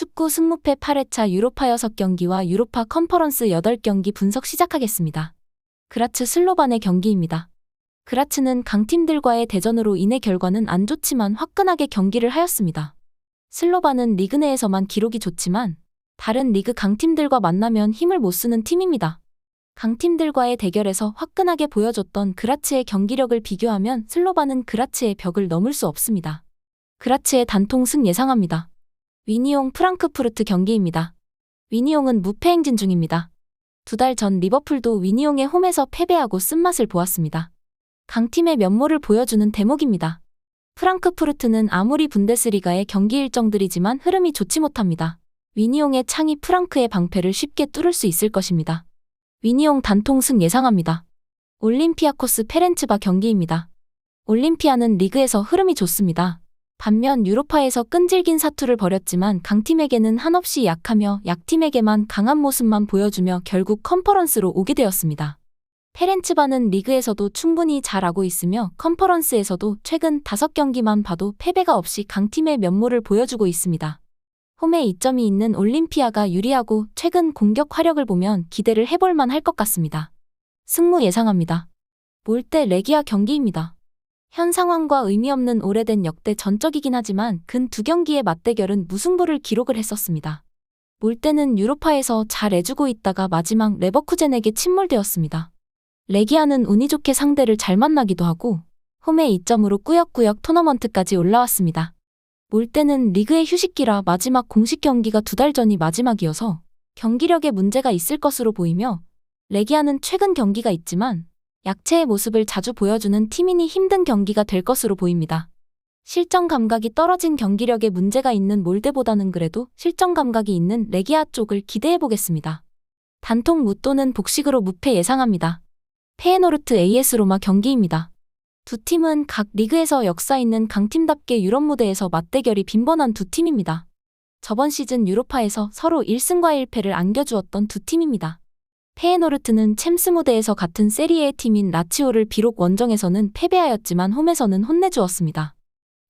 축구 승무패 8회차 유로파 6경기와 유로파 컨퍼런스 8경기 분석 시작하겠습니다. 그라츠 슬로반의 경기입니다. 그라츠는 강팀들과의 대전으로 인해 결과는 안 좋지만 화끈하게 경기를 하였습니다. 슬로반은 리그 내에서만 기록이 좋지만 다른 리그 강팀들과 만나면 힘을 못 쓰는 팀입니다. 강팀들과의 대결에서 화끈하게 보여줬던 그라츠의 경기력을 비교하면 슬로반은 그라츠의 벽을 넘을 수 없습니다. 그라츠의 단통승 예상합니다. 위니옹 프랑크푸르트 경기입니다. 위니옹은 무패 행진 중입니다. 2달 전 리버풀도 위니옹의 홈에서 패배하고 쓴맛을 보았습니다. 강팀의 면모를 보여주는 대목입니다. 프랑크푸르트는 아무리 분데스리가의 경기 일정들이지만 흐름이 좋지 못합니다. 위니옹의 창이 프랑크의 방패를 쉽게 뚫을 수 있을 것입니다. 위니옹 단통승 예상합니다. 올림피아코스 페렌츠바 경기입니다. 올림피아는 리그에서 흐름이 좋습니다. 반면 유로파에서 끈질긴 사투를 벌였지만 강팀에게는 한없이 약하며 약팀에게만 강한 모습만 보여주며 결국 컨퍼런스로 오게 되었습니다. 페렌츠바는 리그에서도 충분히 잘하고 있으며 컨퍼런스에서도 최근 5경기만 봐도 패배가 없이 강팀의 면모를 보여주고 있습니다. 홈에 이점이 있는 올림피아가 유리하고 최근 공격 화력을 보면 기대를 해볼만 할 것 같습니다. 승무 예상합니다. 몰대 레기아 경기입니다. 현 상황과 의미 없는 오래된 역대 전적이긴 하지만 근 2경기의 맞대결은 무승부를 기록을 했었습니다. 몰대는 유로파에서 잘 해주고 있다가 마지막 레버쿠젠에게 침몰되었습니다. 레기아는 운이 좋게 상대를 잘 만나기도 하고 홈에 2점으로 꾸역꾸역 토너먼트까지 올라왔습니다. 몰대는 리그의 휴식기라 마지막 공식 경기가 2달 전이 마지막이어서 경기력에 문제가 있을 것으로 보이며 레기아는 최근 경기가 있지만 약체의 모습을 자주 보여주는 팀이니 힘든 경기가 될 것으로 보입니다. 실전 감각이 떨어진 경기력에 문제가 있는 몰대보다는 그래도 실전 감각이 있는 레기아 쪽을 기대해보겠습니다. 단통 무 또는 복식으로 무패 예상합니다. 페에노르트 AS 로마 경기입니다. 두 팀은 각 리그에서 역사 있는 강팀답게 유럽 무대에서 맞대결이 빈번한 두 팀입니다. 저번 시즌 유로파에서 서로 1승과 1패를 안겨주었던 두 팀입니다. 페에노르트는 챔스 무대에서 같은 세리에 팀인 라치오를 비록 원정에서는 패배하였지만 홈에서는 혼내주었습니다.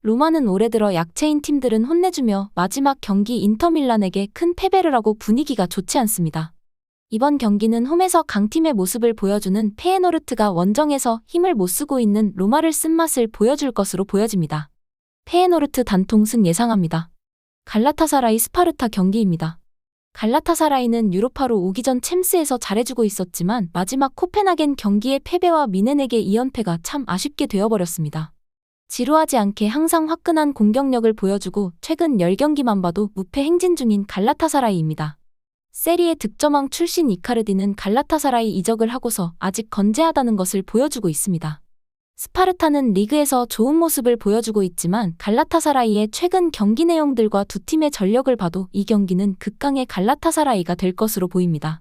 로마는 올해 들어 약체인 팀들은 혼내주며 마지막 경기 인터밀란에게 큰 패배를 하고 분위기가 좋지 않습니다. 이번 경기는 홈에서 강팀의 모습을 보여주는 페에노르트가 원정에서 힘을 못 쓰고 있는 로마를 쓴맛을 보여줄 것으로 보여집니다. 페에노르트 단통승 예상합니다. 갈라타사라이 스파르타 경기입니다. 갈라타사라이는 유로파로 오기 전 챔스에서 잘해주고 있었지만 마지막 코펜하겐 경기의 패배와 미넨에게 2연패가 참 아쉽게 되어버렸습니다. 지루하지 않게 항상 화끈한 공격력을 보여주고 최근 10경기만 봐도 무패 행진 중인 갈라타사라이입니다. 세리에 득점왕 출신 이카르디는 갈라타사라이 이적을 하고서 아직 건재하다는 것을 보여주고 있습니다. 스파르타는 리그에서 좋은 모습을 보여주고 있지만 갈라타사라이의 최근 경기 내용들과 두 팀의 전력을 봐도 이 경기는 극강의 갈라타사라이가 될 것으로 보입니다.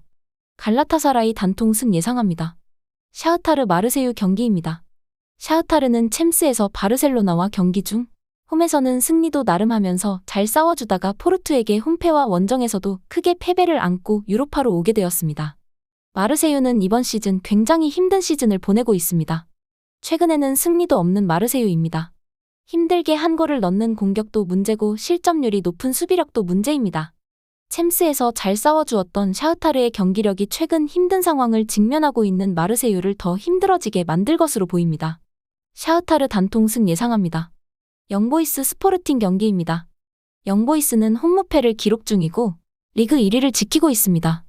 갈라타사라이 단통승 예상합니다. 샤흐타르 마르세유 경기입니다. 샤흐타르는 챔스에서 바르셀로나와 경기 중 홈에서는 승리도 나름 하면서 잘 싸워주다가 포르투에게 홈패와 원정에서도 크게 패배를 안고 유로파로 오게 되었습니다. 마르세유는 이번 시즌 굉장히 힘든 시즌을 보내고 있습니다. 최근에는 승리도 없는 마르세유입니다. 힘들게 한 골을 넣는 공격도 문제고 실점률이 높은 수비력도 문제입니다. 챔스에서 잘 싸워주었던 샤흐타르의 경기력이 최근 힘든 상황을 직면하고 있는 마르세유를 더 힘들어지게 만들 것으로 보입니다. 샤흐타르 단통승 예상합니다. 영보이스 스포르팅 경기입니다. 영보이스는 홈무패를 기록 중이고 리그 1위를 지키고 있습니다.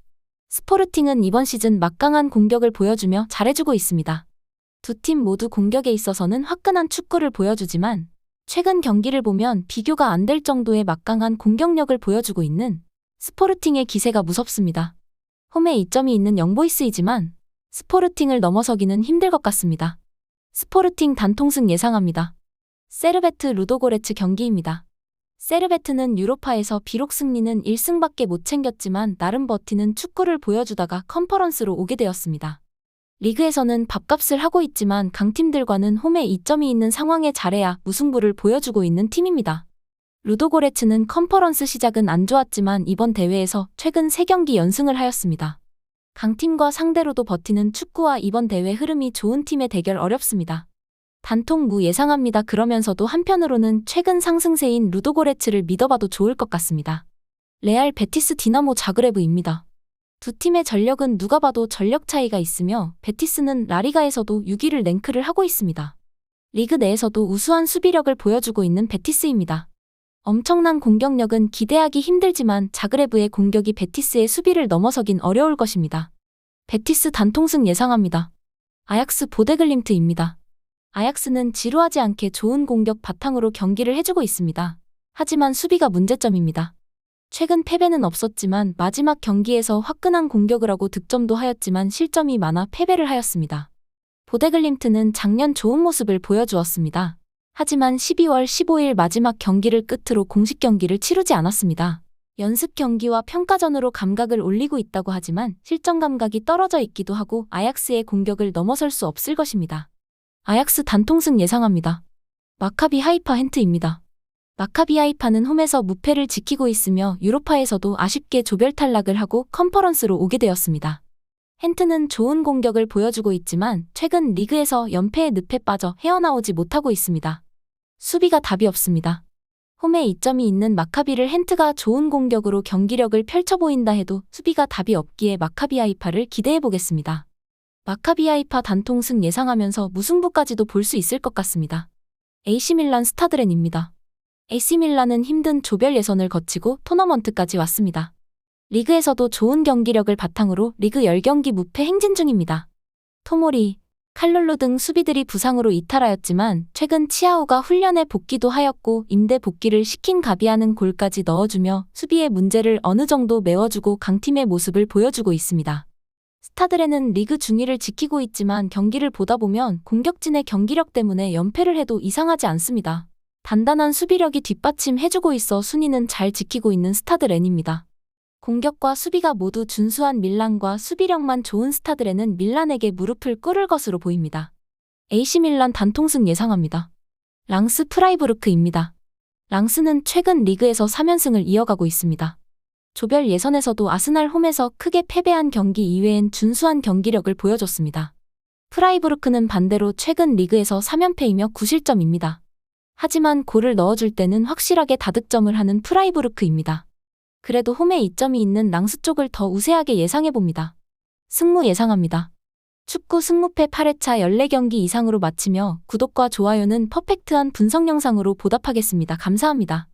스포르팅은 이번 시즌 막강한 공격을 보여주며 잘해주고 있습니다. 두 팀 모두 공격에 있어서는 화끈한 축구를 보여주지만 최근 경기를 보면 비교가 안 될 정도의 막강한 공격력을 보여주고 있는 스포르팅의 기세가 무섭습니다. 홈에 이점이 있는 영보이스이지만 스포르팅을 넘어서기는 힘들 것 같습니다. 스포르팅 단통승 예상합니다. 세르베트 루도고레츠 경기입니다. 세르베트는 유로파에서 비록 승리는 1승밖에 못 챙겼지만 나름 버티는 축구를 보여주다가 컨퍼런스로 오게 되었습니다. 리그에서는 밥값을 하고 있지만 강팀들과는 홈에 이점이 있는 상황에 잘해야 무승부를 보여주고 있는 팀입니다. 루도고레츠는 컨퍼런스 시작은 안 좋았지만 이번 대회에서 최근 3경기 연승을 하였습니다. 강팀과 상대로도 버티는 축구와 이번 대회 흐름이 좋은 팀의 대결 어렵습니다. 단통 무 예상합니다. 그러면서도 한편으로는 최근 상승세인 루도고레츠를 믿어봐도 좋을 것 같습니다. 레알 베티스 디나모 자그레브입니다. 두 팀의 전력은 누가 봐도 전력 차이가 있으며 베티스는 라리가에서도 6위를 랭크를 하고 있습니다. 리그 내에서도 우수한 수비력을 보여주고 있는 베티스입니다. 엄청난 공격력은 기대하기 힘들지만 자그레브의 공격이 베티스의 수비를 넘어서긴 어려울 것입니다. 베티스 단통승 예상합니다. 아약스 보데글림트입니다. 아약스는 지루하지 않게 좋은 공격 바탕으로 경기를 해주고 있습니다. 하지만 수비가 문제점입니다. 최근 패배는 없었지만 마지막 경기에서 화끈한 공격을 하고 득점도 하였지만 실점이 많아 패배를 하였습니다. 보데글림트는 작년 좋은 모습을 보여주었습니다. 하지만 12월 15일 마지막 경기를 끝으로 공식 경기를 치르지 않았습니다. 연습 경기와 평가전으로 감각을 올리고 있다고 하지만 실전 감각이 떨어져 있기도 하고 아약스의 공격을 넘어설 수 없을 것입니다. 아약스 단통승 예상합니다. 마카비 하이파 헨트입니다. 마카비 하이파는 홈에서 무패를 지키고 있으며 유로파에서도 아쉽게 조별 탈락을 하고 컨퍼런스로 오게 되었습니다. 헨트는 좋은 공격을 보여주고 있지만 최근 리그에서 연패의 늪에 빠져 헤어나오지 못하고 있습니다. 수비가 답이 없습니다. 홈에 이점이 있는 마카비를 헨트가 좋은 공격으로 경기력을 펼쳐 보인다 해도 수비가 답이 없기에 마카비 하이파를 기대해보겠습니다. 마카비 하이파 단통승 예상하면서 무승부까지도 볼 수 있을 것 같습니다. AC밀란 스타드렌입니다. AC밀란은 힘든 조별 예선을 거치고 토너먼트까지 왔습니다. 리그에서도 좋은 경기력을 바탕으로 리그 10경기 무패 행진 중입니다. 토모리, 칼룰루 등 수비들이 부상으로 이탈하였지만 최근 치아우가 훈련에 복귀도 하였고 임대 복귀를 시킨 가비아는 골까지 넣어주며 수비의 문제를 어느 정도 메워주고 강팀의 모습을 보여주고 있습니다. 스타드렌은 리그 중위를 지키고 있지만 경기를 보다 보면 공격진의 경기력 때문에 연패를 해도 이상하지 않습니다. 단단한 수비력이 뒷받침해주고 있어 순위는 잘 지키고 있는 스타드렌입니다. 공격과 수비가 모두 준수한 밀란과 수비력만 좋은 스타드렌은 밀란에게 무릎을 꿇을 것으로 보입니다. AC밀란 단통승 예상합니다. 랑스 프라이부르크입니다. 랑스는 최근 리그에서 3연승을 이어가고 있습니다. 조별 예선에서도 아스날 홈에서 크게 패배한 경기 이외엔 준수한 경기력을 보여줬습니다. 프라이부르크는 반대로 최근 리그에서 3연패이며 9실점입니다. 하지만 골을 넣어줄 때는 확실하게 다득점을 하는 프라이부르크입니다. 그래도 홈에 이점이 있는 랑스 쪽을 더 우세하게 예상해봅니다. 승무 예상합니다. 축구 승무패 8회차 14경기 이상으로 마치며 구독과 좋아요는 퍼펙트한 분석 영상으로 보답하겠습니다. 감사합니다.